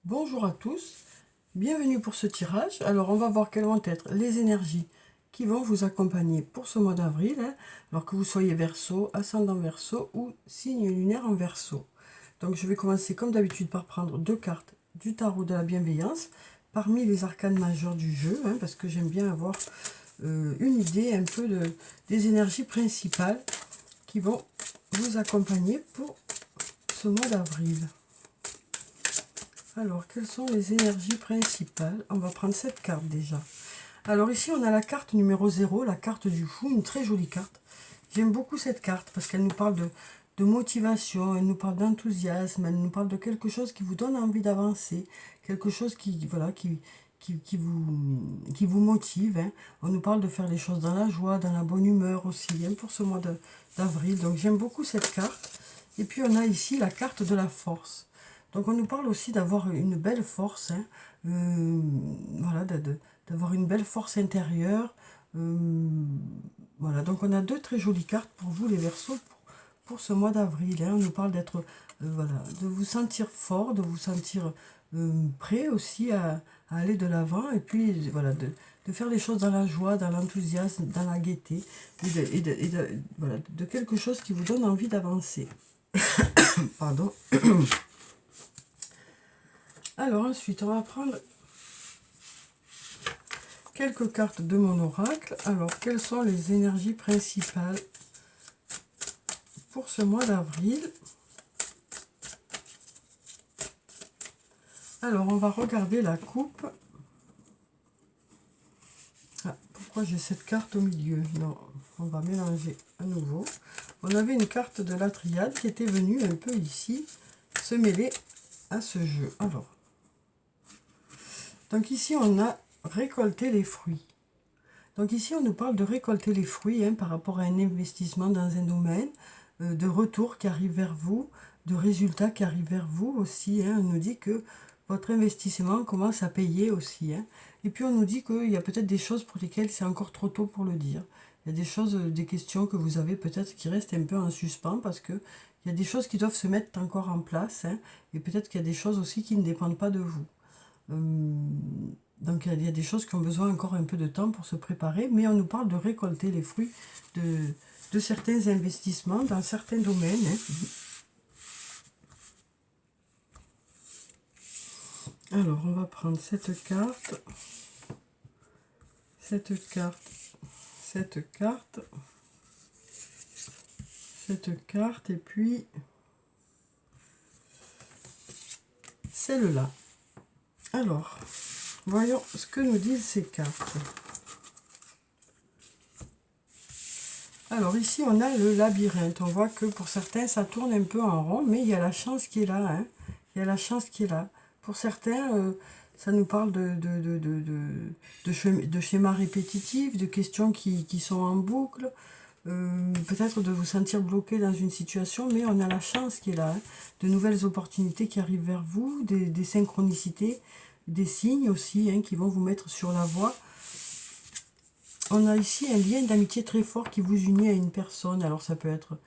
Bonjour à tous, bienvenue pour ce tirage. Alors on va voir quelles vont être les énergies qui vont vous accompagner pour ce mois d'avril, alors que vous soyez Verseau, ascendant Verseau ou signe lunaire en Verseau. Donc je vais commencer comme d'habitude par prendre deux cartes du tarot de la bienveillance parmi les arcanes majeurs du jeu, parce que j'aime bien avoir une idée un peu des énergies principales qui vont vous accompagner pour ce mois d'avril. Alors, quelles sont les énergies principales? On va prendre cette carte déjà. Alors ici, on a la carte numéro 0, la carte du fou, une très jolie carte. J'aime beaucoup cette carte parce qu'elle nous parle de motivation, elle nous parle d'enthousiasme, elle nous parle de quelque chose qui vous donne envie d'avancer, quelque chose qui, voilà, qui vous motive. On nous parle de faire les choses dans la joie, dans la bonne humeur aussi, pour ce mois d'avril. Donc j'aime beaucoup cette carte. Et puis on a ici la carte de la force. Donc on nous parle aussi d'avoir une belle force, voilà, d'avoir une belle force intérieure. Voilà, donc on a deux très jolies cartes pour vous les Verseaux pour ce mois d'avril. On nous parle d'être, voilà, de vous sentir fort, de vous sentir prêt aussi à aller de l'avant et puis voilà, de faire les choses dans la joie, dans l'enthousiasme, dans la gaieté voilà, de quelque chose qui vous donne envie d'avancer. Pardon. Alors ensuite, on va prendre quelques cartes de mon oracle. Alors, quelles sont les énergies principales pour ce mois d'avril? Alors, on va regarder la coupe. Ah, pourquoi j'ai cette carte au milieu? Non, on va mélanger à nouveau. On avait une carte de la triade qui était venue un peu ici se mêler à ce jeu. Alors, donc ici, on a récolté les fruits. Donc ici, on nous parle de récolter les fruits par rapport à un investissement dans un domaine, de retours qui arrivent vers vous, de résultats qui arrivent vers vous aussi. On nous dit que votre investissement commence à payer aussi. Et puis on nous dit qu'il y a peut-être des choses pour lesquelles c'est encore trop tôt pour le dire. Il y a des choses, des questions que vous avez peut-être qui restent un peu en suspens parce que il y a des choses qui doivent se mettre encore en place. Et peut-être qu'il y a des choses aussi qui ne dépendent pas de vous. Donc il y a des choses qui ont besoin encore un peu de temps pour se préparer, mais on nous parle de récolter les fruits de certains investissements dans certains domaines. Alors on va prendre cette carte, cette carte, cette carte, cette carte, et puis celle-là. Alors, voyons ce que nous disent ces cartes. Alors ici, on a le labyrinthe. On voit que pour certains, ça tourne un peu en rond, mais il y a la chance qui est là. Il y a la chance qui est là. Pour certains, ça nous parle de schémas répétitifs, de questions qui sont en boucle, peut-être de vous sentir bloqué dans une situation, mais on a la chance qui est là. De nouvelles opportunités qui arrivent vers vous, des synchronicités, des signes aussi qui vont vous mettre sur la voie. On a ici un lien d'amitié très fort qui vous unit à une personne. Alors ça peut être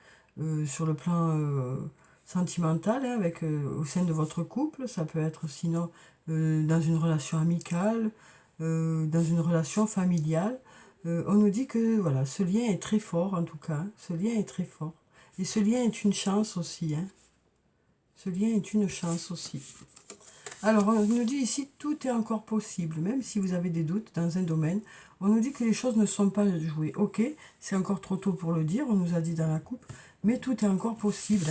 sur le plan sentimental, avec, au sein de votre couple. Ça peut être sinon dans une relation amicale, dans une relation familiale. On nous dit que voilà, ce lien est très fort en tout cas. Ce lien est très fort. Et ce lien est une chance aussi. Ce lien est une chance aussi. Alors, on nous dit ici, tout est encore possible, même si vous avez des doutes dans un domaine. On nous dit que les choses ne sont pas jouées. Ok, c'est encore trop tôt pour le dire, on nous a dit dans la coupe, mais tout est encore possible.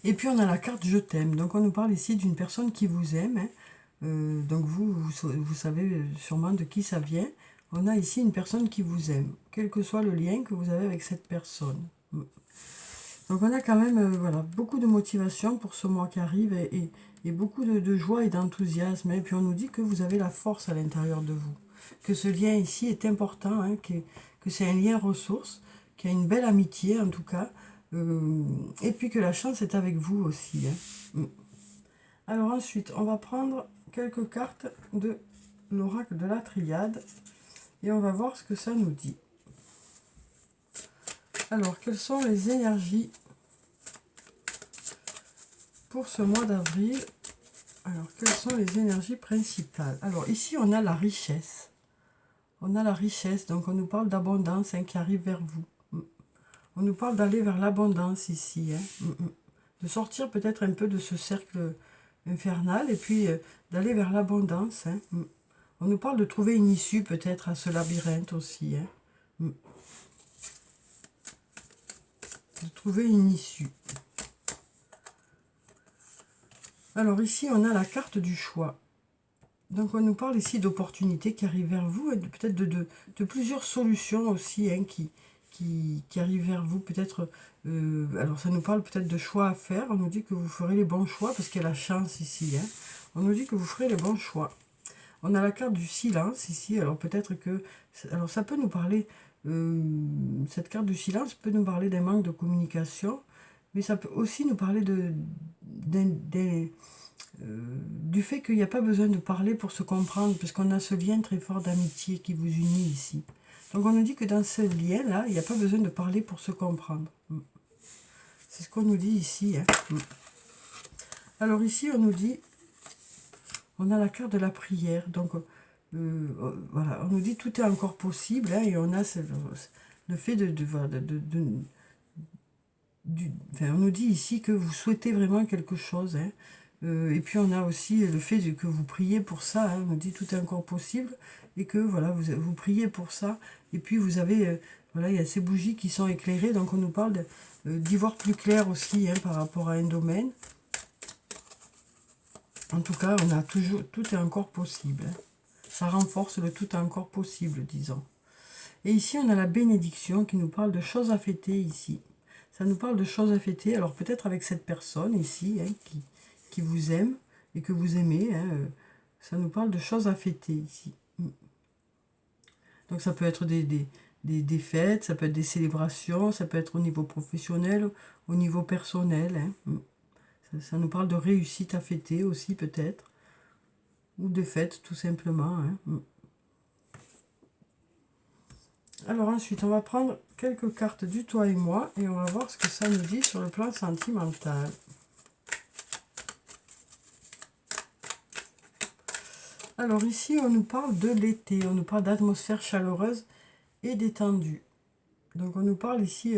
Et puis, on a la carte « Je t'aime ». Donc, on nous parle ici d'une personne qui vous aime. Donc, vous savez sûrement de qui ça vient. On a ici une personne qui vous aime, quel que soit le lien que vous avez avec cette personne. Donc on a quand même voilà, beaucoup de motivation pour ce mois qui arrive et beaucoup de joie et d'enthousiasme. Et puis on nous dit que vous avez la force à l'intérieur de vous. Que ce lien ici est important, que c'est un lien ressource, qu'il y a une belle amitié en tout cas. Et puis que la chance est avec vous aussi. Alors ensuite, on va prendre quelques cartes de l'oracle de la triade. Et on va voir ce que ça nous dit. Alors, quelles sont les énergies pour ce mois d'avril Alors, quelles sont les énergies principales? Alors, ici, on a la richesse. On a la richesse, donc on nous parle d'abondance hein, qui arrive vers vous. On nous parle d'aller vers l'abondance ici. Hein. De sortir peut-être un peu de ce cercle infernal et puis d'aller vers l'abondance. Hein. On nous parle de trouver une issue peut-être à ce labyrinthe aussi. Hein. De trouver une issue. Alors ici, on a la carte du choix. Donc on nous parle ici d'opportunités qui arrivent vers vous, et peut-être de plusieurs solutions aussi hein, qui arrivent vers vous. Peut-être, alors ça nous parle peut-être de choix à faire. On nous dit que vous ferez les bons choix parce qu'il y a la chance ici. Hein. On nous dit que vous ferez les bons choix. On a la carte du silence ici. Alors peut-être que, alors ça peut nous parler, cette carte du silence peut nous parler d'un manque de communication, mais ça peut aussi nous parler du fait qu'il n'y a pas besoin de parler pour se comprendre, parce qu'on a ce lien très fort d'amitié qui vous unit ici. Donc on nous dit que dans ce lien-là, il n'y a pas besoin de parler pour se comprendre. C'est ce qu'on nous dit ici. Hein. Alors ici, on nous dit, on a la carte de la prière. Donc voilà, on nous dit tout est encore possible, hein, et on a le fait enfin, on nous dit ici que vous souhaitez vraiment quelque chose. Hein. Et puis on a aussi le fait que vous priez pour ça, hein, on nous dit tout est encore possible, et que voilà, vous priez pour ça, et puis vous avez, voilà, il y a ces bougies qui sont éclairées, donc on nous parle d'y voir plus clair aussi hein, par rapport à un domaine. En tout cas, on a toujours, tout est encore possible. Hein. Ça renforce le tout est encore possible, disons. Et ici, on a la bénédiction qui nous parle de choses à fêter ici. Ça nous parle de choses à fêter, alors peut-être avec cette personne ici, hein, qui vous aime et que vous aimez. Hein, ça nous parle de choses à fêter ici. Donc ça peut être des fêtes, ça peut être des célébrations, ça peut être au niveau professionnel, au niveau personnel. Hein. Ça nous parle de réussite à fêter aussi peut-être. Ou de fêtes tout simplement. Hein. Alors ensuite, on va prendre quelques cartes du toi et moi et on va voir ce que ça nous dit sur le plan sentimental. Alors ici, on nous parle de l'été, on nous parle d'atmosphère chaleureuse et détendue. Donc on nous parle ici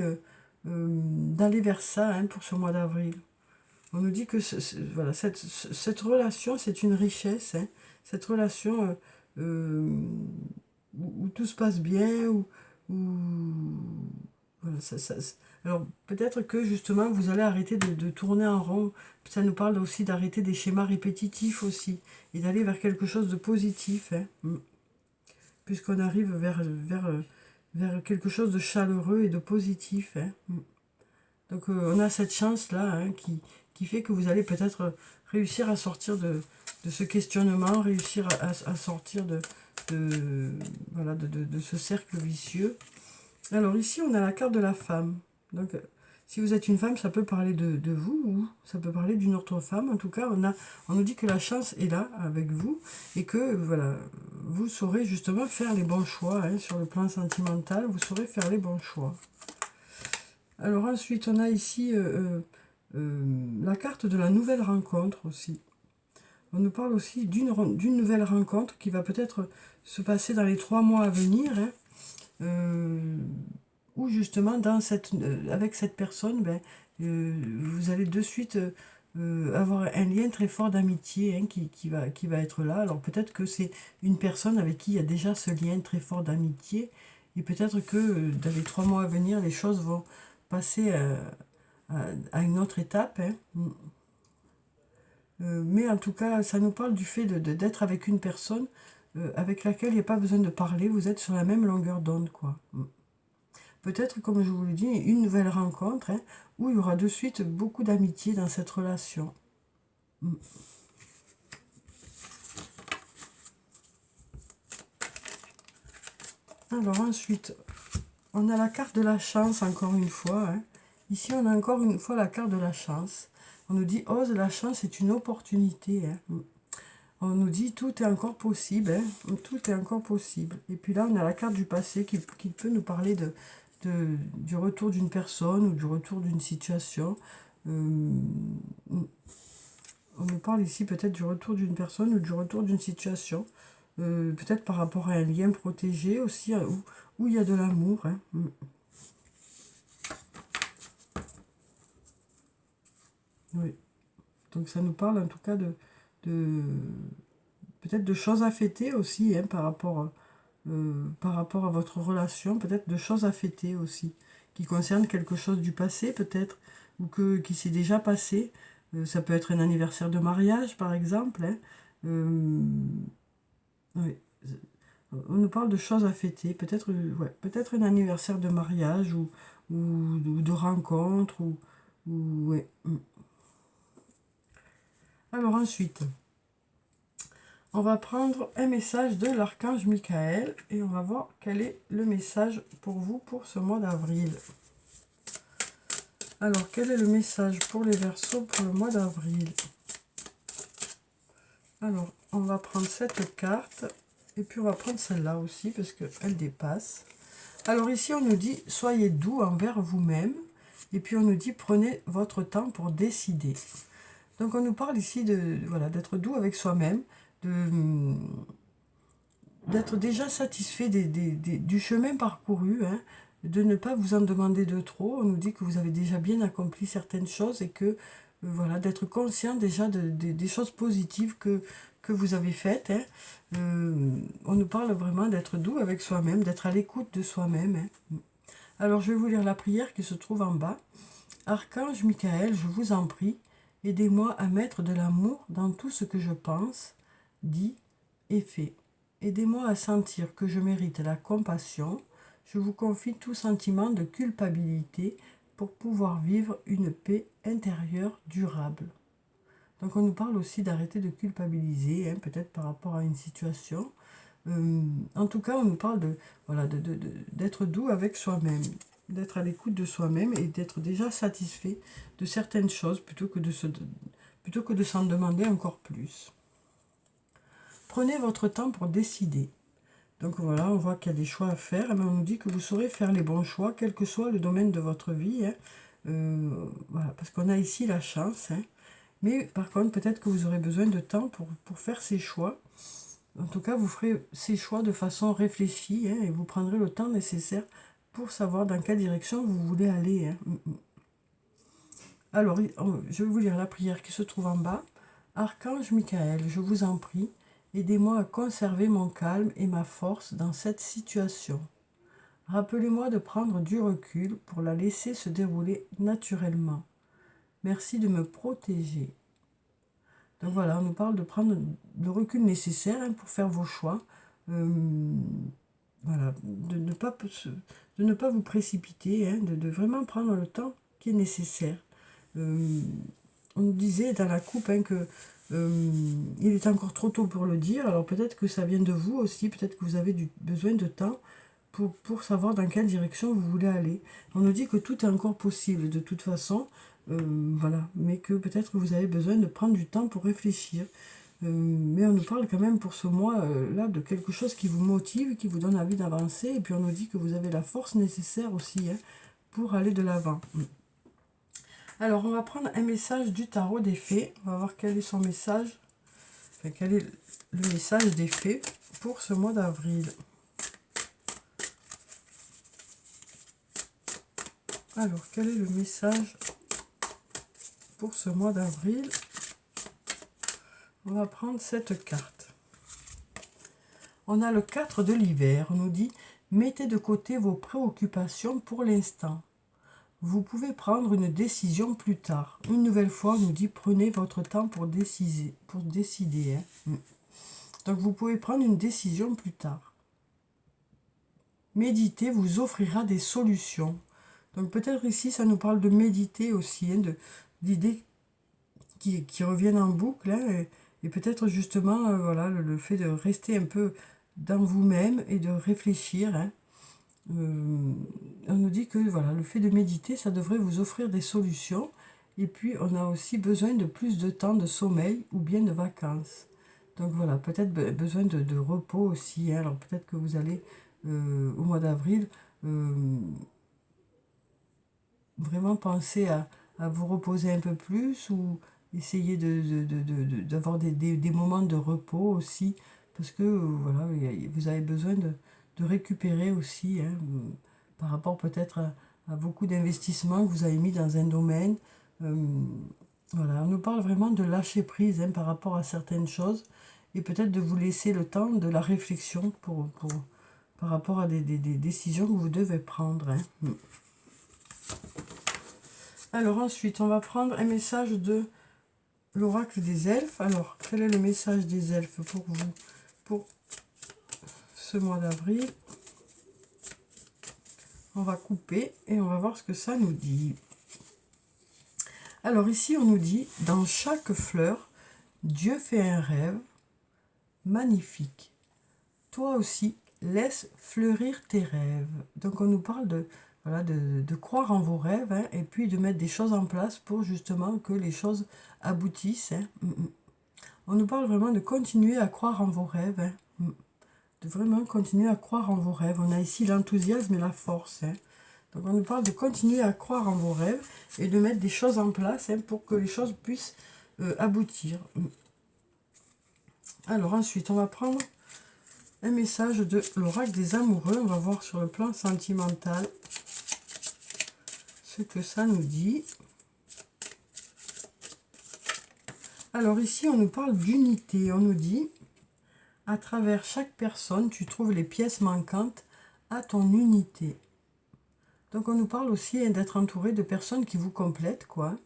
d'aller vers ça hein, pour ce mois d'avril. On nous dit que voilà, cette relation, c'est une richesse. Hein, cette relation où tout se passe bien, voilà, alors peut-être que justement vous allez arrêter de tourner en rond. Ça nous parle aussi d'arrêter des schémas répétitifs aussi et d'aller vers quelque chose de positif. Hein, puisqu'on arrive vers quelque chose de chaleureux et de positif. Hein. Donc on a cette chance-là hein, qui fait que vous allez peut-être réussir à sortir de ce questionnement, réussir à sortir voilà, de ce cercle vicieux. Alors ici, on a la carte de la femme. Donc si vous êtes une femme, ça peut parler de vous ou ça peut parler d'une autre femme. En tout cas, on nous dit que la chance est là avec vous et que voilà, vous saurez justement faire les bons choix hein, sur le plan sentimental. Vous saurez faire les bons choix. Alors ensuite, on a ici la carte de la nouvelle rencontre aussi. On nous parle aussi d'une nouvelle rencontre qui va peut-être se passer dans les 3 mois à venir. Hein, où justement avec cette personne, ben, vous allez de suite avoir un lien très fort d'amitié hein, qui va être là. Alors peut-être que c'est une personne avec qui il y a déjà ce lien très fort d'amitié. Et peut-être que dans les 3 mois à venir, les choses vont passer à une autre étape. Hein. Mais en tout cas, ça nous parle du fait d'être avec une personne avec laquelle il n'y a pas besoin de parler. Vous êtes sur la même longueur d'onde, quoi. Peut-être, comme je vous le dis, une nouvelle rencontre hein, où il y aura de suite beaucoup d'amitié dans cette relation. Alors ensuite, on a la carte de la chance encore une fois. Hein. Ici, on a encore une fois la carte de la chance. On nous dit, ose, la chance est une opportunité. Hein. On nous dit, tout est encore possible. Hein. Tout est encore possible. Et puis là, on a la carte du passé qui peut nous parler du retour d'une personne ou du retour d'une situation. on nous parle ici peut-être du retour d'une personne ou du retour d'une situation. Peut-être par rapport à un lien protégé aussi, hein, où il y a de l'amour. Hein. Oui. Donc ça nous parle en tout cas de peut-être de choses à fêter aussi, hein, par rapport à votre relation, peut-être de choses à fêter aussi, qui concernent quelque chose du passé peut-être, ou qui s'est déjà passé. Ça peut être un anniversaire de mariage par exemple. Hein. Oui. On nous parle de choses à fêter, peut-être ouais, peut-être un anniversaire de mariage ou de rencontre, ouais. Alors ensuite, on va prendre un message de l'archange Michael et on va voir quel est le message pour vous pour ce mois d'avril. Alors, quel est le message pour les Verseaux pour le mois d'avril? Alors, on va prendre cette carte et puis on va prendre celle-là aussi parce qu'elle dépasse. Alors ici, on nous dit, soyez doux envers vous-même. Et puis on nous dit, prenez votre temps pour décider. Donc on nous parle ici voilà, d'être doux avec soi-même, d'être déjà satisfait du chemin parcouru, hein, de ne pas vous en demander de trop. On nous dit que vous avez déjà bien accompli certaines choses et que, voilà, d'être conscient déjà des choses positives que vous avez faites. Hein. On nous parle vraiment d'être doux avec soi-même, d'être à l'écoute de soi-même. Hein. Alors je vais vous lire la prière qui se trouve en bas. Archange Michael, je vous en prie, aidez-moi à mettre de l'amour dans tout ce que je pense, dis et fais. Aidez-moi à sentir que je mérite la compassion. Je vous confie tout sentiment de culpabilité pour pouvoir vivre une paix intérieure durable. Donc on nous parle aussi d'arrêter de culpabiliser, hein, peut-être par rapport à une situation. En tout cas, on nous parle d'être doux avec soi-même, d'être à l'écoute de soi-même et d'être déjà satisfait de certaines choses plutôt que de s'en demander encore plus. Prenez votre temps pour décider. Donc voilà, on voit qu'il y a des choix à faire, mais on nous dit que vous saurez faire les bons choix, quel que soit le domaine de votre vie. Hein. Voilà, parce qu'on a ici la chance. Hein. Mais par contre, peut-être que vous aurez besoin de temps pour faire ces choix. En tout cas, vous ferez ces choix de façon réfléchie, hein, et vous prendrez le temps nécessaire pour savoir dans quelle direction vous voulez aller. Hein. Alors, je vais vous lire la prière qui se trouve en bas. Archange Michael, je vous en prie, aidez-moi à conserver mon calme et ma force dans cette situation. Rappelez-moi de prendre du recul pour la laisser se dérouler naturellement. Merci de me protéger. Donc voilà, on nous parle de prendre le recul nécessaire, hein, pour faire vos choix. Voilà, de ne pas vous précipiter, hein, de vraiment prendre le temps qui est nécessaire. On nous disait dans la coupe, hein, que il est encore trop tôt pour le dire, alors peut-être que ça vient de vous aussi, peut-être que vous avez besoin de temps pour savoir dans quelle direction vous voulez aller. On nous dit que tout est encore possible de toute façon, voilà, mais que peut-être que vous avez besoin de prendre du temps pour réfléchir. Mais on nous parle quand même pour ce mois-là de quelque chose qui vous motive, qui vous donne envie d'avancer, et puis on nous dit que vous avez la force nécessaire aussi, hein, pour aller de l'avant. Alors on va prendre un message du tarot des fées, on va voir quel est son message, enfin, quel est le message des fées pour ce mois d'avril. Alors, quel est le message pour ce mois d'avril? On va prendre cette carte. On a le 4 de l'hiver. On nous dit, mettez de côté vos préoccupations pour l'instant. Vous pouvez prendre une décision plus tard. Une nouvelle fois, on nous dit, prenez votre temps pour décider. Hein. Donc, vous pouvez prendre une décision plus tard. Méditer vous offrira des solutions. Donc peut-être ici, ça nous parle de méditer aussi, hein, d'idées qui reviennent en boucle, hein, et peut-être justement, voilà, le fait de rester un peu dans vous-même et de réfléchir. Hein. On nous dit que voilà, le fait de méditer, ça devrait vous offrir des solutions. Et puis, on a aussi besoin de plus de temps de sommeil ou bien de vacances. Donc voilà, peut-être besoin de repos aussi. Hein. Alors peut-être que vous allez, au mois d'avril, vraiment penser à vous reposer un peu plus ou essayez d'avoir des moments de repos aussi, parce que voilà, vous avez besoin de récupérer aussi, hein, par rapport peut-être à beaucoup d'investissements que vous avez mis dans un domaine. Voilà, on nous parle vraiment de lâcher prise, hein, par rapport à certaines choses, et peut-être de vous laisser le temps de la réflexion par rapport à des décisions que vous devez prendre. Hein. Alors ensuite, on va prendre un message de l'oracle des elfes. Alors, quel est le message des elfes pour vous, pour ce mois d'avril? On va couper et on va voir ce que ça nous dit. Alors ici, on nous dit, dans chaque fleur, Dieu fait un rêve magnifique. Toi aussi, laisse fleurir tes rêves. Donc on nous parle voilà, de croire en vos rêves, hein, et puis de mettre des choses en place pour justement que les choses aboutissent. Hein. On nous parle vraiment de continuer à croire en vos rêves. Hein. De vraiment continuer à croire en vos rêves. On a ici l'enthousiasme et la force. Hein. Donc on nous parle de continuer à croire en vos rêves et de mettre des choses en place, hein, pour que les choses puissent aboutir. Alors ensuite, on va prendre un message de l'oracle des amoureux. On va voir sur le plan sentimental ce que ça nous dit. Alors ici, on nous parle d'unité. On nous dit, à travers chaque personne, tu trouves les pièces manquantes à ton unité. Donc on nous parle aussi, hein, d'être entouré de personnes qui vous complètent, quoi.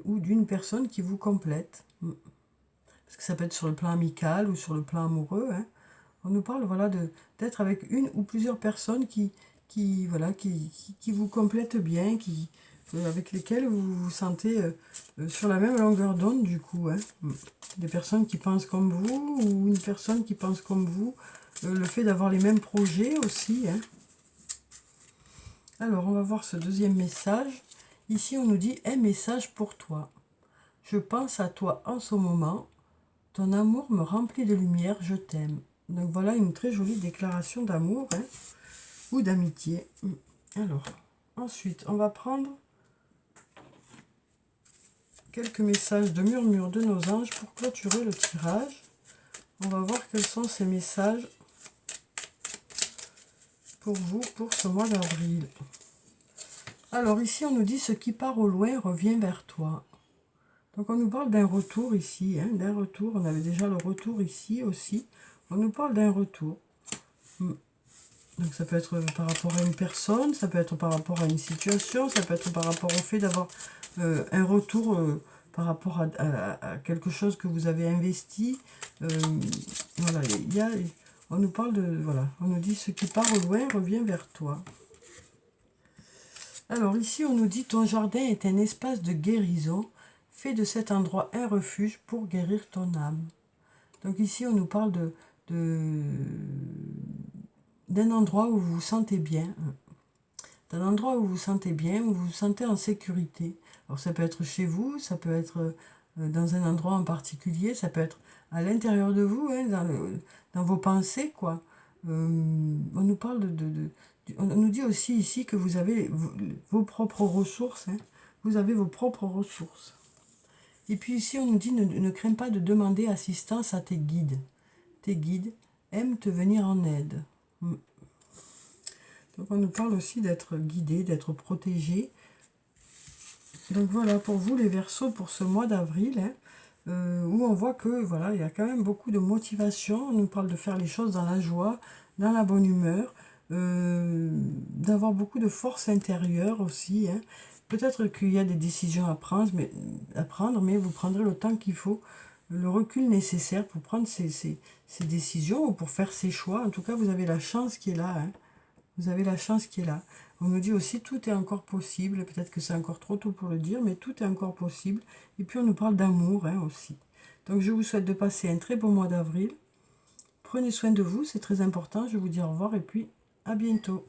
Ou d'une personne qui vous complète. Parce que ça peut être sur le plan amical ou sur le plan amoureux. Hein. On nous parle, voilà, d'être avec une ou plusieurs personnes qui vous complètent bien, avec lesquelles vous vous sentez sur la même longueur d'onde, du coup. Hein. Des personnes qui pensent comme vous, ou une personne qui pense comme vous. Le fait d'avoir les mêmes projets aussi. Hein. Alors, on va voir ce deuxième message. Ici, on nous dit « Un message pour toi. Je pense à toi en ce moment. Ton amour me remplit de lumière. Je t'aime. » Donc, voilà une très jolie déclaration d'amour, hein, ou d'amitié. Alors, ensuite, on va prendre quelques messages de murmure de nos anges pour clôturer le tirage. On va voir quels sont ces messages pour vous, pour ce mois d'avril. Alors ici, on nous dit « Ce qui part au loin revient vers toi ». Donc on nous parle d'un retour ici, hein, d'un retour. On avait déjà le retour ici aussi. On nous parle d'un retour. Donc ça peut être par rapport à une personne, ça peut être par rapport à une situation, ça peut être par rapport au fait d'avoir un retour par rapport à quelque chose que vous avez investi. Voilà, on nous parle de... Voilà, on nous dit « Ce qui part au loin revient vers toi ». Alors ici, on nous dit « Ton jardin est un espace de guérison. Fais de cet endroit un refuge pour guérir ton âme. » Donc ici, on nous parle d'un endroit où vous vous sentez bien. D'un endroit où vous vous sentez bien, où vous vous sentez en sécurité. Alors ça peut être chez vous, ça peut être dans un endroit en particulier, ça peut être à l'intérieur de vous, hein, dans vos pensées, quoi. On nous parle on nous dit aussi ici que vous avez vos propres ressources. Hein. Vous avez vos propres ressources. Et puis ici, on nous dit ne crains pas de demander assistance à tes guides. Tes guides aiment te venir en aide. Donc on nous parle aussi d'être guidé, d'être protégé. Donc voilà pour vous les Verseaux pour ce mois d'avril, hein, où on voit que voilà, il y a quand même beaucoup de motivation. On nous parle de faire les choses dans la joie, dans la bonne humeur, d'avoir beaucoup de force intérieure aussi. Hein. Peut-être qu'il y a des décisions à prendre, mais vous prendrez le temps qu'il faut, le recul nécessaire pour prendre ces décisions ou pour faire ces choix. En tout cas, vous avez la chance qui est là. Hein. Vous avez la chance qui est là. On nous dit aussi tout est encore possible. Peut-être que c'est encore trop tôt pour le dire, mais tout est encore possible. Et puis on nous parle d'amour, hein, aussi. Donc je vous souhaite de passer un très bon mois d'avril. Prenez soin de vous, c'est très important. Je vous dis au revoir et puis à bientôt.